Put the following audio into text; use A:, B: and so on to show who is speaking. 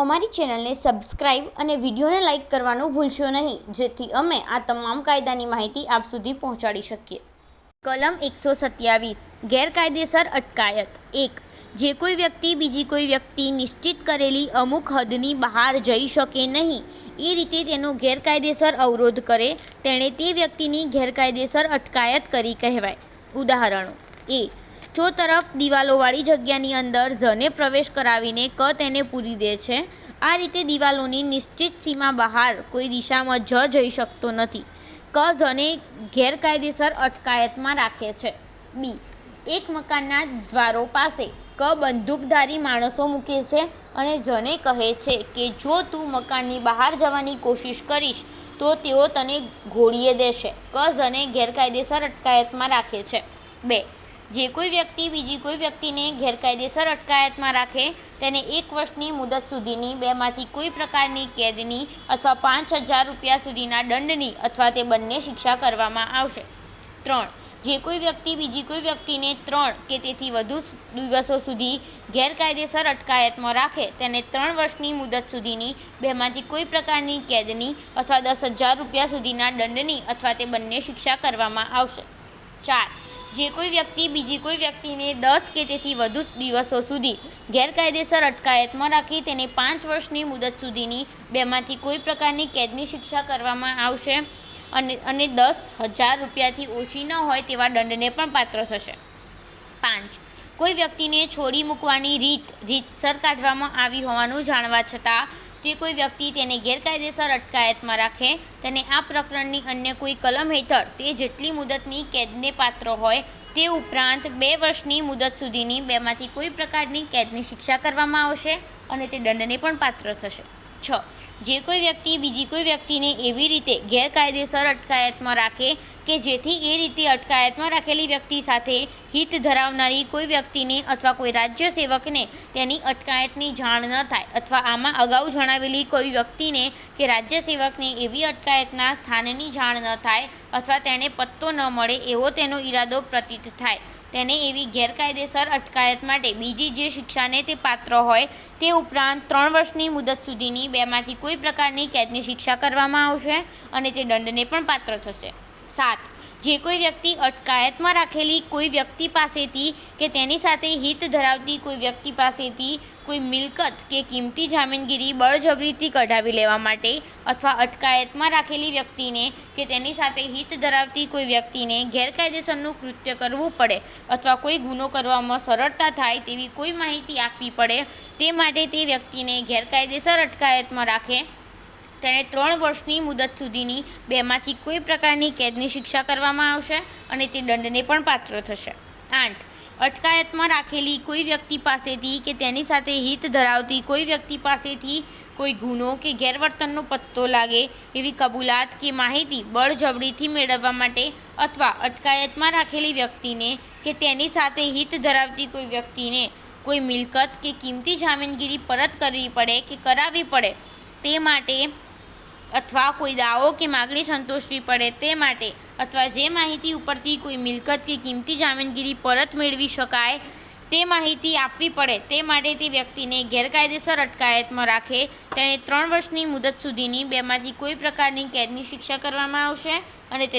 A: અમારી ચેનલને સબસ્ક્રાઇબ અને વિડીયોને લાઇક કરવાનું ભૂલશો નહીં, જેથી અમે આ તમામ કાયદાની માહિતી આપ સુધી પહોંચાડી શકીએ. કલમ 127 ગેરકાયદેસર અટકાયત. 1. જે કોઈ વ્યક્તિ બીજી કોઈ વ્યક્તિ નિશ્ચિત કરેલી અમુક હદની બહાર જઈ શકે નહીં એ રીતે તેનો ગેરકાયદેસર અવરોધ કરે તેણે તે વ્યક્તિની ગેરકાયદેસર અટકાયત કરી કહેવાય. ઉદાહરણો: એ. ચો તરફ દિવાલોવાળી જગ્યાની અંદર ઝને પ્રવેશ કરાવીને ક તેને પૂરી દે છે. આ રીતે દિવાલોની નિશ્ચિત સીમા બહાર કોઈ દિશામાં જઈ શકતો નથી. ક ઝને ગેરકાયદેસર અટકાયતમાં રાખે છે. બી. એક મકાનના દ્વારો પાસે ક બંદૂકધારી માણસો મૂકે છે અને ઝને કહે છે કે જો તું મકાનની બહાર જવાની કોશિશ કરીશ તો તેઓ તને ગોળીએ દેશે. ક ઝને ગેરકાયદેસર અટકાયતમાં રાખે છે. 2. જે કોઈ વ્યક્તિ બીજી કોઈ વ્યક્તિને ગેરકાયદેસર અટકાયતમાં રાખે તેને 1 વર્ષની મુદત સુધીની બેમાંથી કોઈ પ્રકારની કેદની અથવા 5,000 રૂપિયા સુધીના દંડની અથવા તે બંને શિક્ષા કરવામાં આવશે. 3. જે કોઈ વ્યક્તિ બીજી કોઈ વ્યક્તિને 3 કે તેથી વધુ દિવસો સુધી ગેરકાયદેસર અટકાયતમાં રાખે તેને 3 વર્ષની મુદત સુધીની બેમાંથી કોઈ પ્રકારની કેદની અથવા 10,000 રૂપિયા સુધીના દંડની અથવા તે બંને શિક્ષા કરવામાં આવશે. 4. જે કોઈ વ્યક્તિ બીજી કોઈ વ્યક્તિને 10 કે તેથી વધુ દિવસો સુધી ગેરકાયદેસર અટકાયતમાં રાખી તેને 5 વર્ષની મુદત સુધીની બેમાંથી કોઈ પ્રકારની કેદની શિક્ષા કરવામાં આવશે અને 10,000 રૂપિયાથી ઓછી ન હોય તેવા દંડને પણ પાત્ર થશે. 5. કોઈ વ્યક્તિને છોડી મૂકવાની રીતસર કાઢવામાં આવી હોવાનું જાણવા છતાં તે કોઈ વ્યક્તિ તેને ગેરકાયદેસર અટકાયતમાં રાખે તેને આ પ્રકરણની અન્ય કોઈ કલમ હેઠળ તે જેટલી મુદતની કેદને પાત્ર હોય તે ઉપરાંત 2 વર્ષની મુદત સુધીની બેમાંથી કોઈ પ્રકારની કેદની શિક્ષા કરવામાં આવશે અને તે દંડને પણ પાત્ર થશે. 6. જે કોઈ વ્યક્તિ બીજી કોઈ વ્યક્તિને એવી રીતે ગેરકાયદેસર અટકાયતમાં રાખે કે જેથી એ રીતે અટકાયતમાં રાખેલી વ્યક્તિ સાથે હિત ધરાવનારી કોઈ વ્યક્તિને અથવા કોઈ રાજ્ય સેવકને તેની અટકાયતની જાણ ન થાય અથવા આમાં અગાઉ જણાવેલી કોઈ વ્યક્તિને કે રાજ્ય સેવકને એવી અટકાયતના સ્થાનની જાણ ન થાય અથવા તેને પત્તો ન મળે એવો તેનો ઈરાદો પ્રતીત થાય તેને એવી ગેરકાયદેસર અટકાયત માટે બીજી જે શિક્ષાને તે પાત્ર હોય તે ઉપરાંત 3 વર્ષની મુદત સુધીની બેમાંથી કોઈ પ્રકારની કેદની શિક્ષા કરવામાં આવશે અને તે દંડને પણ પાત્ર થશે. 7. જે કોઈ વ્યક્તિ અટકાયતમાં રાખેલી કોઈ વ્યક્તિ પાસેથી કે તેની સાથે હિત ધરાવતી કોઈ વ્યક્તિ પાસેથી કોઈ મિલકત કે કિંમતી જામીનગીરી બળજબરીથી કઢાવી લેવા માટે અથવા અટકાયતમાં રાખેલી વ્યક્તિને કે તેની સાથે હિત ધરાવતી કોઈ વ્યક્તિને ગેરકાયદેસરનું કૃત્ય કરવું પડે અથવા કોઈ ગુનો કરવામાં સરળતા થાય તેવી કોઈ માહિતી આપવી પડે તે માટે તે વ્યક્તિને ગેરકાયદેસર અટકાયતમાં રાખે તેને 3 વર્ષની મુદત સુધીની બેમાંથી કોઈ પ્રકારની કેદની શિક્ષા કરવામાં આવશે અને તે દંડને પણ પાત્ર થશે. 8. અટકાયતમાં રાખેલી કોઈ વ્યક્તિ પાસેથી કે તેની સાથે હિત ધરાવતી કોઈ વ્યક્તિ પાસેથી કોઈ ગુનો કે ગેરવર્તનનો પત્તો લાગે એવી કબૂલાત કે માહિતી બળજબરીથી મેળવવા માટે અથવા અટકાયતમાં રાખેલી વ્યક્તિને કે તેની સાથે હિત ધરાવતી કોઈ વ્યક્તિને કોઈ મિલકત કે કિંમતી જામીનગીરી પરત કરવી પડે કે કરાવવી પડે તે માટે અથવા કોઈ દાવો કે માગણી સંતોષવી પડે તે માટે અથવા જે માહિતી ઉપરથી કોઈ મિલકત કે કિંમતી જામીનગીરી પરત મેળવી શકાય તે માહિતી આપવી પડે તે માટે તે વ્યક્તિને ગેરકાયદેસર અટકાયતમાં રાખે તેને 3 વર્ષની મુદત સુધીની બેમાંથી કોઈ પ્રકારની કેદની શિક્ષા કરવામાં આવશે અને તે